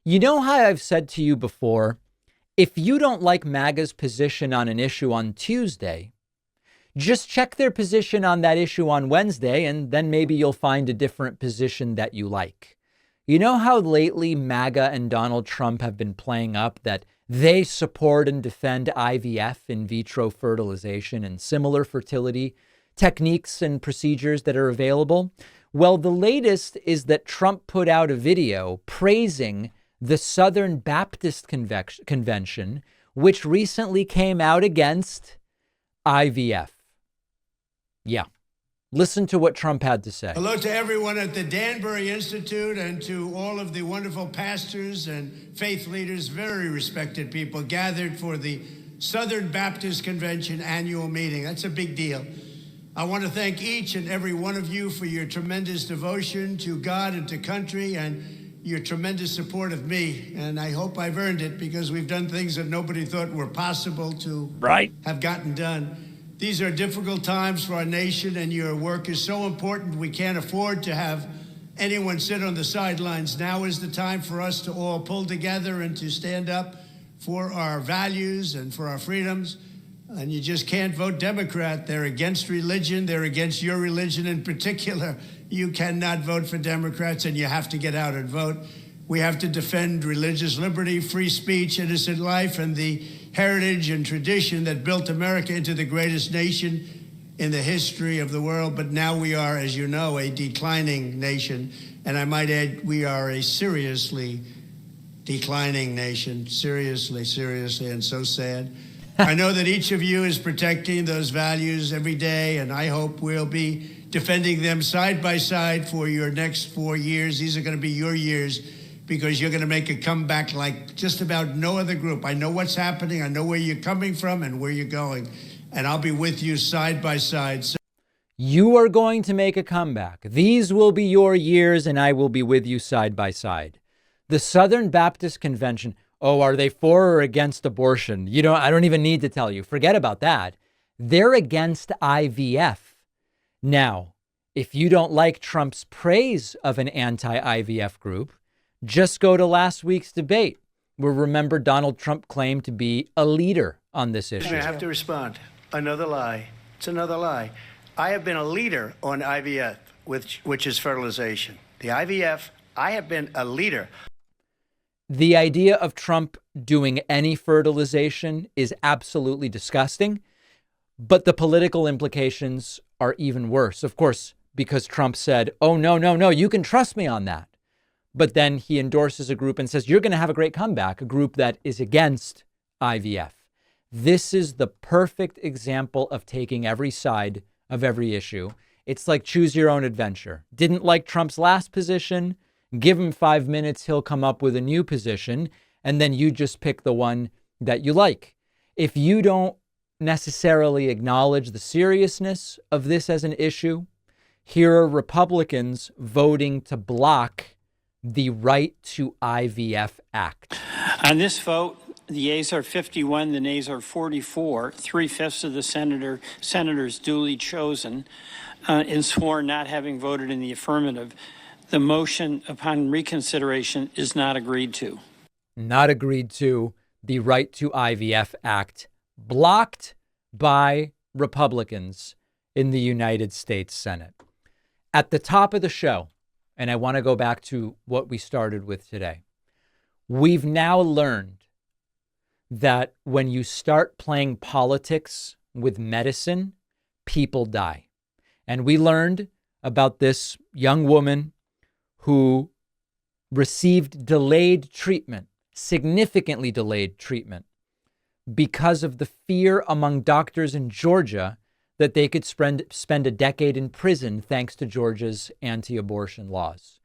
You know how I've said to you before, if you don't like MAGA's position on an issue on Tuesday, just check their position on that issue on Wednesday, and then maybe you'll find a different position that you like. You know how lately MAGA and Donald Trump have been playing up that they support and defend IVF, in vitro fertilization, and similar fertility techniques and procedures that are available? Well, the latest is that Trump put out a video praising the Southern Baptist Convention, which recently came out against IVF. Yeah. Listen to what Trump had to say. Hello to everyone at the Danbury Institute and to all of the wonderful pastors and faith leaders, very respected people gathered for the Southern Baptist Convention annual meeting. That's a big deal. I want to thank each and every one of you for your tremendous devotion to God and to country and your tremendous support of me. And I hope I've earned it because we've done things that nobody thought were possible to have gotten done. These are difficult times for our nation, and your work is so important. We can't afford to have anyone sit on the sidelines. Now is the time for us to all pull together and to stand up for our values and for our freedoms. And you just can't vote Democrat. They're against religion. They're against your religion in particular. You cannot vote for Democrats, and you have to get out and vote. We have to defend religious liberty, free speech, innocent life, and the heritage and tradition that built America into the greatest nation in the history of the world. But now we are, as you know, a declining nation. And I might add, we are a seriously declining nation. Seriously, and so sad. I know that each of you is protecting those values every day, and I hope we'll be defending them side by side for your next 4 years. These are going to be your years, because you're going to make a comeback like just about no other group. I know what's happening. I know where you're coming from and where you're going. And I'll be with you side by side. You are going to make a comeback. These will be your years, and I will be with you side by side. The Southern Baptist Convention, oh, are they for or against abortion? I don't even need to tell you. Forget about that. They're against IVF. Now, if you don't like Trump's praise of an anti-IVF group, just go to last week's debate, where, remember, Donald Trump claimed to be a leader on this issue. I have to respond. Another lie. It's another lie. I have been a leader on IVF, which is fertilization. The IVF, I have been a leader. The idea of Trump doing any fertilization is absolutely disgusting, but the political implications are even worse, of course, because Trump said, oh, no, you can trust me on that. But then he endorses a group and says, you're going to have a great comeback, a group that is against IVF. This is the perfect example of taking every side of every issue. It's like choose your own adventure. Didn't like Trump's last position? Give him 5 minutes, he'll come up with a new position, and then you just pick the one that you like. If you don't necessarily acknowledge the seriousness of this as an issue, here are Republicans voting to block the Right to IVF Act. On this vote, the yeas are 51, the nays are 44. 3/5 of the senators duly chosen and sworn not having voted in the affirmative. The motion upon reconsideration is not agreed to. Not agreed to. The Right to IVF Act blocked by Republicans in the United States Senate. At the top of the show, and I want to go back to what we started with today, we've now learned that when you start playing politics with medicine, people die. And we learned about this young woman who received delayed treatment, significantly delayed treatment, because of the fear among doctors in Georgia that they could spend a decade in prison thanks to Georgia's anti-abortion laws.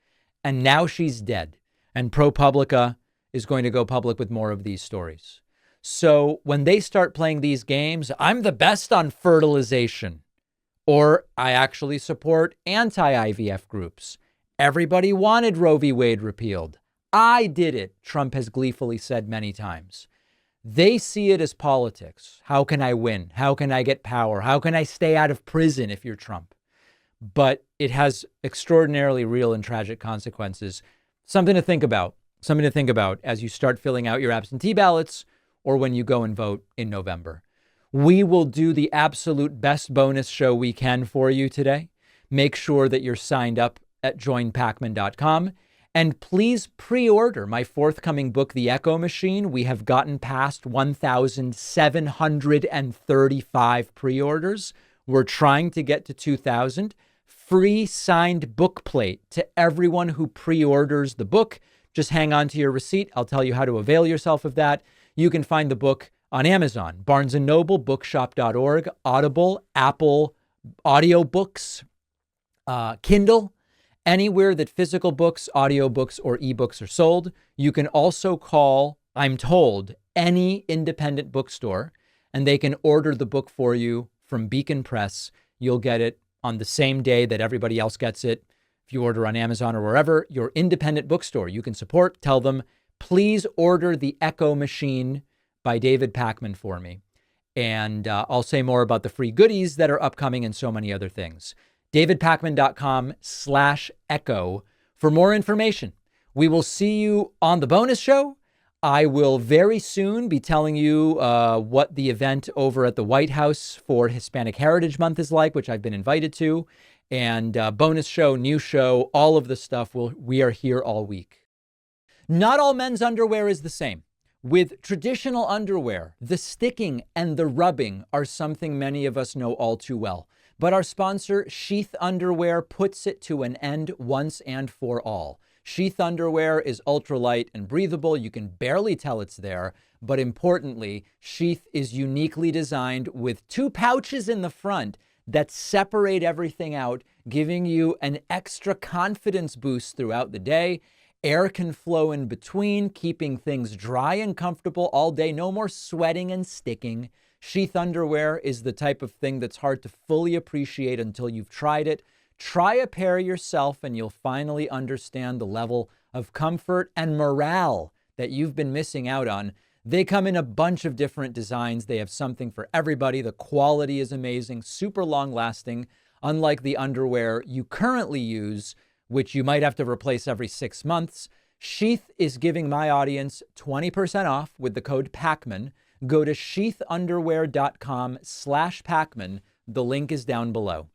And now she's dead. And ProPublica is going to go public with more of these stories. So when they start playing these games, I'm the best on fertilization, or I actually support anti-IVF groups. Everybody wanted Roe v. Wade repealed. I did it, Trump has gleefully said many times. They see it as politics. How can I win? How can I get power? How can I stay out of prison if you're Trump? But it has extraordinarily real and tragic consequences. Something to think about Something to think about as you start filling out your absentee ballots or when you go and vote in November. We will do the absolute best bonus show we can for you today. Make sure that you're signed up at joinpacman.com. And please pre-order my forthcoming book, The Echo Machine. We have gotten past 1,735 pre-orders. We're trying to get to 2,000. Free signed book plate to everyone who pre-orders the book. Just hang on to your receipt. I'll tell you how to avail yourself of that. You can find the book on Amazon, Barnes & Noble, bookshop.org, Audible, Apple audiobooks, Kindle, anywhere that physical books, audiobooks, or ebooks are sold. You can also call, I'm told, any independent bookstore, and they can order the book for you from Beacon Press. You'll get it on the same day that everybody else gets it. If you order on Amazon or wherever, your independent bookstore you can support, tell them, please order The Echo Machine by David Pakman for me. And I'll say more about the free goodies that are upcoming and so many other things. davidpakman.com/echo for more information. We will see you on the bonus show. I will very soon be telling you what the event over at the White House for Hispanic Heritage Month is like, which I've been invited to. And bonus show, new show, all of the stuff. We are here all week. Not all men's underwear is the same. With traditional underwear, the sticking and the rubbing are something many of us know all too well. But our sponsor, Sheath Underwear, puts it to an end once and for all. Sheath Underwear is ultralight and breathable. You can barely tell it's there. But importantly, Sheath is uniquely designed with 2 pouches in the front that separate everything out, giving you an extra confidence boost throughout the day. Air can flow in between, keeping things dry and comfortable all day. No more sweating and sticking. Sheath underwear is the type of thing that's hard to fully appreciate until you've tried it. Try a pair yourself and you'll finally understand the level of comfort and morale that you've been missing out on. They come in a bunch of different designs. They have something for everybody. The quality is amazing, super long lasting, unlike the underwear you currently use, which you might have to replace every 6 months. Sheath is giving my audience 20% off with the code PAKMAN. Go to sheathunderwear.com/PAKMAN. The link is down below.